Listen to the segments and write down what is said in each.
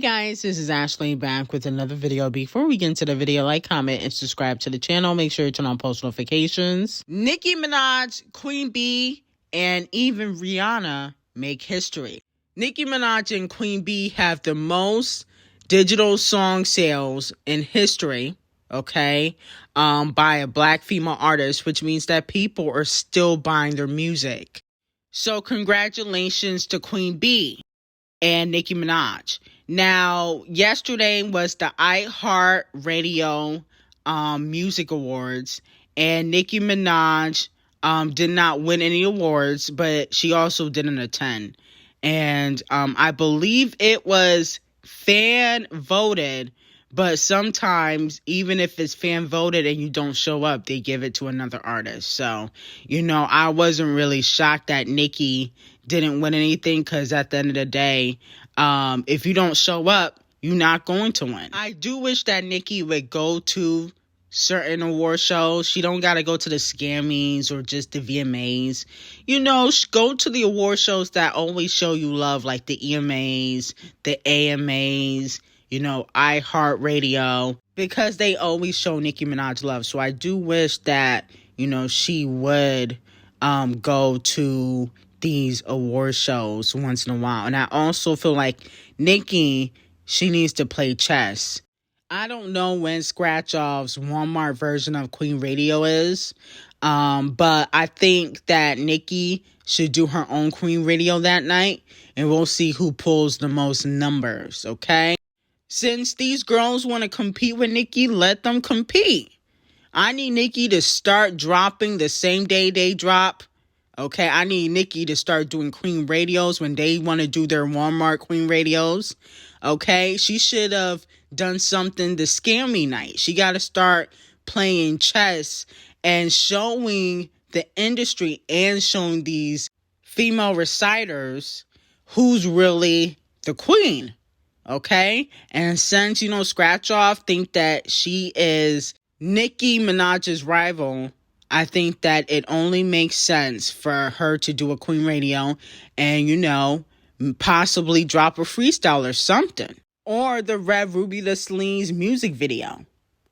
Guys, this is Ashley back with another video. Before we get into the video, like, comment, and subscribe to the channel. Make sure you turn on post notifications. Nicki Minaj, Queen Bee, and even Rihanna make history. Nicki Minaj and Queen Bee have the most digital song sales in history, okay, by a black female artist, which means that people are still buying their music. So congratulations to Queen Bee and Nicki Minaj. Now, yesterday was the HIST0RY Music Awards, and Nicki Minaj did not win any awards, but she also didn't attend. And I believe it was fan voted, but sometimes, even if it's fan voted and you don't show up, they give it to another artist. So, I wasn't really shocked that Nicki didn't win anything, because at the end of the day, if you don't show up, you're not going to win. I do wish that Nicki would go to certain award shows. She don't got to go to the Scammys or just the VMAs. Go to the award shows that always show you love, like the EMAs, the AMAs, iHeartRadio, because they always show Nicki Minaj love. So I do wish that, she would go to these award shows once in a while. And I also feel like Nicki, she needs to play chess. I don't know when Scratch Off's Walmart version of Queen Radio is, but I think that Nicki should do her own Queen Radio that night, and we'll see who pulls the most numbers, okay? Since these girls want to compete with Nicki, let them compete. I need Nicki to start dropping the same day they drop. Okay, I need Nicki to start doing Queen Radios when they want to do their Walmart Queen Radios. Okay, she should have done something the Scammy night. She got to start playing chess and showing the industry and showing these female reciters who's really the queen. Okay, and since, Scratch Off think that she is Nicki Minaj's rival, I think that it only makes sense for her to do a Queen Radio and, possibly drop a freestyle or something. Or the Red Ruby Da Sleaze music video.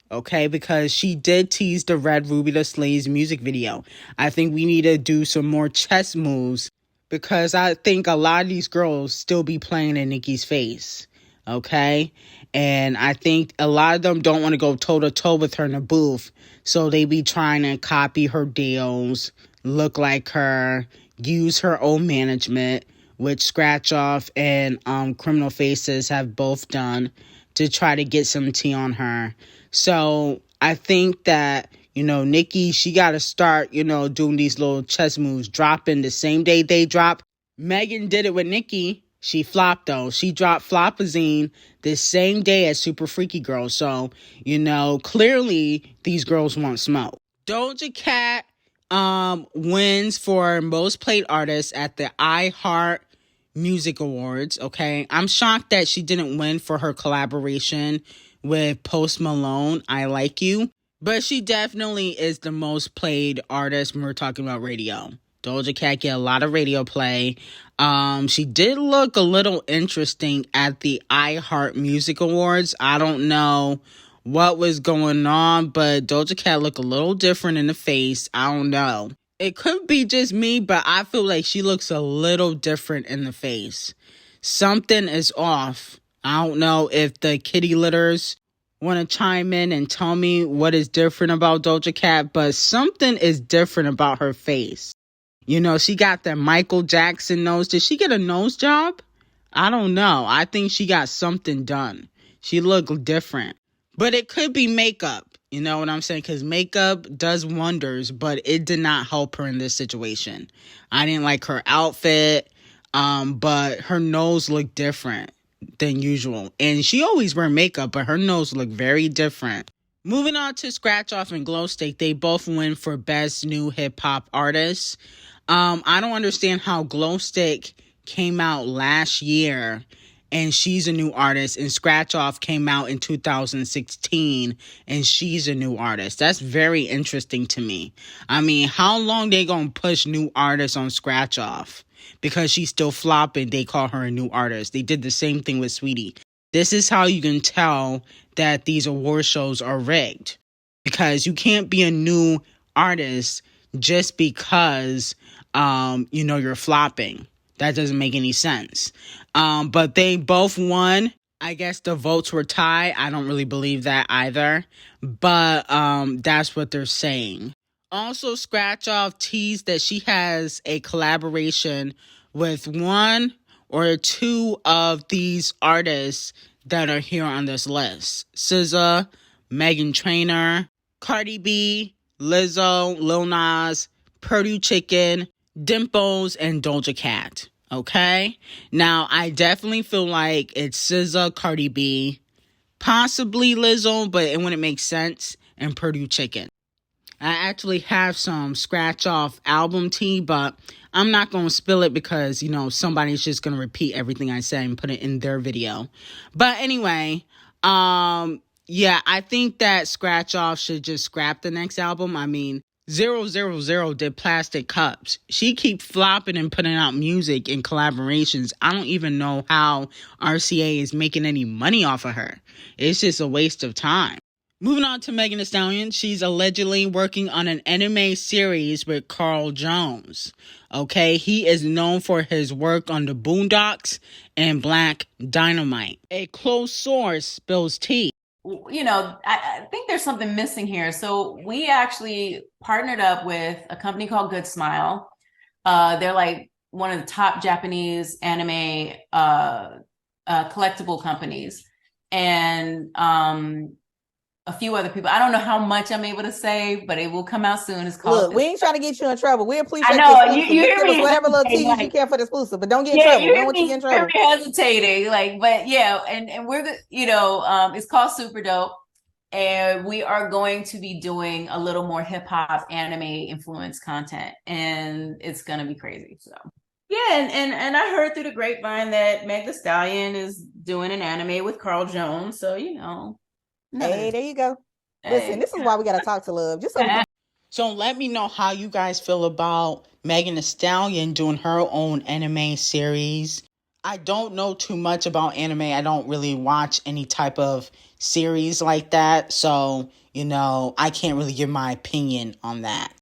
Okay, because she did tease the Red Ruby Da Sleaze music video. I think we need to do some more chess moves, because I think a lot of these girls still be playing in Nicki's face. Okay, and I think a lot of them don't want to go toe-to-toe with her in the booth, so they be trying to copy her deals, look like her, use her own management, which Scratch Off and Criminal Faces have both done, to try to get some tea on her. So I think that, Nicki, she got to start, doing these little chess moves, dropping the same day they drop. Megan did it with Nicki. She flopped, though. She dropped Flopazine the same day as Super Freaky Girl. So, clearly these girls want smoke. Doja Cat wins for most played artist at the iHeart Music Awards, okay? I'm shocked that she didn't win for her collaboration with Post Malone, I Like You. But she definitely is the most played artist when we're talking about radio. Doja Cat get a lot of radio play. She did look a little interesting at the iHeart Music Awards. I don't know what was going on, but Doja Cat looked a little different in the face. I don't know. It could be just me, but I feel like she looks a little different in the face. Something is off. I don't know if the kitty litters want to chime in and tell me what is different about Doja Cat, but something is different about her face. She got that Michael Jackson nose. Did she get a nose job? I don't know. I think she got something done. She looked different. But it could be makeup. You know what I'm saying? Because makeup does wonders, but it did not help her in this situation. I didn't like her outfit, but her nose looked different than usual. And she always wear makeup, but her nose looked very different. Moving on to Scratch Off and Glow Stick, they both win for Best New Hip Hop Artist. I don't understand how Glow Stick came out last year and she's a new artist, and Scratch Off came out in 2016 and she's a new artist. That's very interesting to me. I mean, how long they gonna push new artists on Scratch Off? Because she's still flopping, they call her a new artist. They did the same thing with Sweetie. This is how you can tell that these award shows are rigged, because you can't be a new artist just because, you're flopping. That doesn't make any sense. But they both won. I guess the votes were tied. I don't really believe that either. But that's what they're saying. Also, Scratch Off teased that she has a collaboration with one or two of these artists that are here on this list. SZA, Meghan Trainor, Cardi B, Lizzo, Lil Nas, Purdue Chicken, Dimples, and Doja Cat. Okay? Now, I definitely feel like it's SZA, Cardi B, possibly Lizzo, but it wouldn't make sense, and Purdue Chicken. I actually have some Scratch Off album tea, but I'm not going to spill it because, somebody's just going to repeat everything I say and put it in their video. But anyway, I think that Scratch Off should just scrap the next album. I mean, 000 did Plastic Cups. She keeps flopping and putting out music and collaborations. I don't even know how RCA is making any money off of her. It's just a waste of time. Moving on to Megan Thee Stallion, she's allegedly working on an anime series with Carl Jones. Okay, he is known for his work on the Boondocks and Black Dynamite. A close source spills tea. I think there's something missing here. So we actually partnered up with a company called Good Smile. They're like one of the top Japanese anime collectible companies. And a few other people. I don't know how much I'm able to say, but it will come out soon. It's called. Look, we ain't trying to get you in trouble. We appreciate. I know you hear me. Whatever little tease you care for the exclusive, but don't get in trouble. Don't want you to get in trouble. Hesitating, but yeah, and we're the, it's called Super Dope, and we are going to be doing a little more hip hop anime influence content, and it's gonna be crazy. So yeah, and I heard through the grapevine that Meg Thee Stallion is doing an anime with Carl Jones, so Hey, there you go. Listen, this is why we got to talk to Love. So let me know how you guys feel about Megan Thee Stallion doing her own anime series. I don't know too much about anime. I don't really watch any type of series like that. So, I can't really give my opinion on that.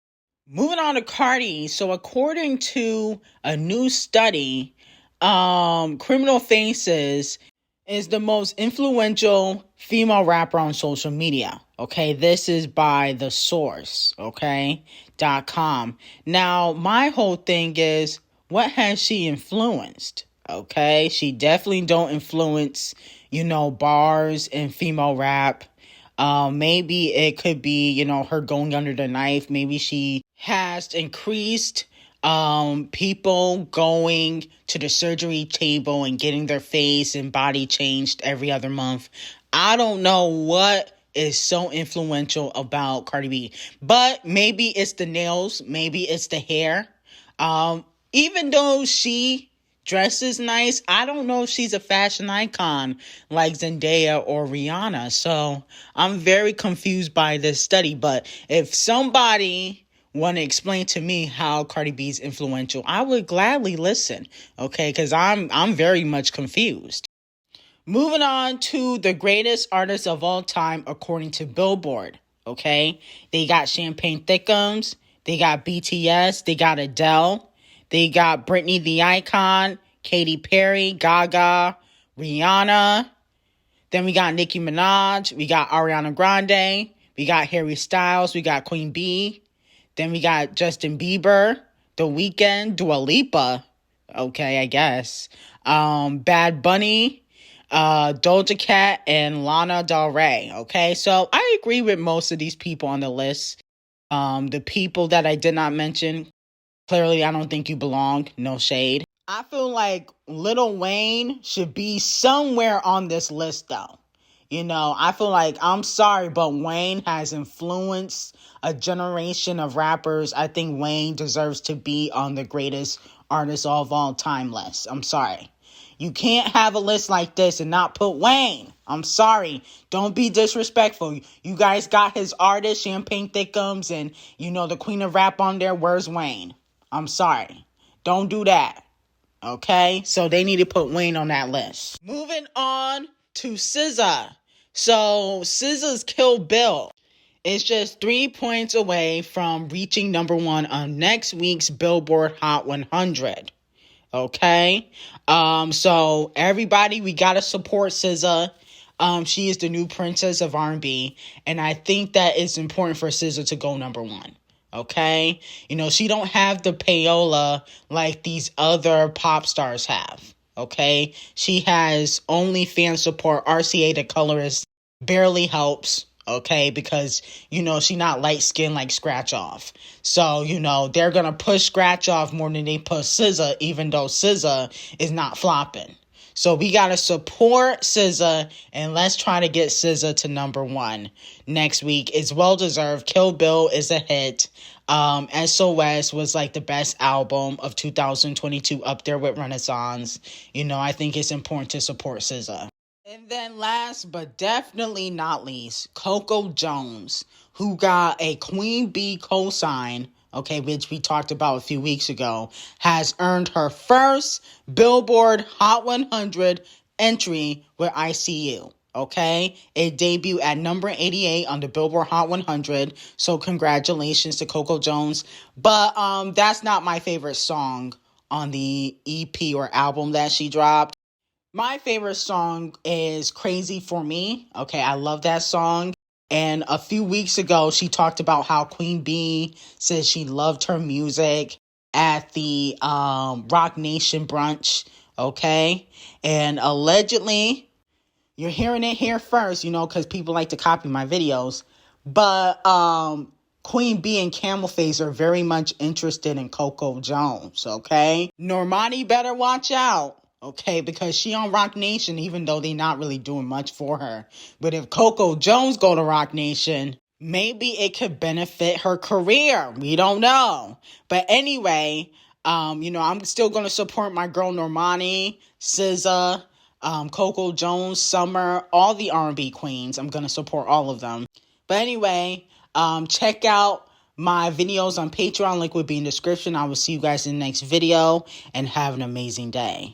Moving on to Cardi. So according to a new study, Criminal Faces is the most influential female rapper on social media. Okay, this is by The Source, .com. Now, my whole thing is, what has she influenced? Okay, she definitely don't influence, bars and female rap. Maybe it could be, her going under the knife. Maybe she has increased people going to the surgery table and getting their face and body changed every other month. I don't know what is so influential about Cardi B, but maybe it's the nails, maybe it's the hair. Even though she dresses nice, I don't know if she's a fashion icon like Zendaya or Rihanna. So I'm very confused by this study, but if somebody want to explain to me how Cardi B is influential, I would gladly listen, because I'm very much confused. Moving on to the greatest artists of all time according to Billboard, They got Champagne Thickums, they got BTS, they got Adele, they got Britney the Icon, Katy Perry, Gaga, Rihanna. Then we got Nicki Minaj, we got Ariana Grande, we got Harry Styles, we got Queen Bee. Then we got Justin Bieber, The Weeknd, Dua Lipa, I guess. Bad Bunny, Doja Cat, and Lana Del Rey, So I agree with most of these people on the list. The people that I did not mention, clearly I don't think you belong, no shade. I feel like Lil Wayne should be somewhere on this list, though. I feel like, I'm sorry, but Wayne has influenced a generation of rappers. I think Wayne deserves to be on the greatest artists of all time list. I'm sorry. You can't have a list like this and not put Wayne. I'm sorry. Don't be disrespectful. You guys got his artist, Champagne Thickums, and, the queen of rap on there. Where's Wayne? I'm sorry. Don't do that. So they need to put Wayne on that list. Moving on to SZA. So SZA's Kill Bill is just 3 points away from reaching number 1 on next week's Billboard Hot 100. Okay? So everybody, we gotta support SZA. She is the new princess of R&B, and I think that it's important for SZA to go number 1. Okay? You know, she don't have the payola like these other pop stars have. Okay? She has only fan support. RCA, the colorist, barely helps. Okay, because, you know, she not light-skinned like Scratch Off. So, you know, they're going to push Scratch Off more than they push SZA, even though SZA is not flopping. So we got to support SZA, and let's try to get SZA to number 1 next week. It's well-deserved. Kill Bill is a hit. SOS was like the best album of 2022, up there with Renaissance. You know, I think it's important to support SZA. And then last but definitely not least, Coco Jones, who got a Queen Bee cosign, okay, which we talked about a few weeks ago, has earned her first Billboard Hot 100 entry with ICU, okay? It debuted at number 88 on the Billboard Hot 100, so congratulations to Coco Jones. But that's not my favorite song on the EP or album that she dropped. My favorite song is Crazy For Me. Okay, I love that song. And a few weeks ago, she talked about how Queen Bee said she loved her music at the Rock Nation brunch. Okay, and allegedly, you're hearing it here first, you know, because people like to copy my videos. But Queen Bee and Camel Face are very much interested in Coco Jones. Okay, Normani better watch out. Okay, because she on Rock Nation, even though they not really doing much for her. But if Coco Jones go to Rock Nation, maybe it could benefit her career. We don't know. But anyway, you know, I'm still going to support my girl Normani, SZA, Coco Jones, Summer, all the R&B queens. I'm going to support all of them. But anyway, check out my videos on Patreon. Link will be in the description. I will see you guys in the next video, and have an amazing day.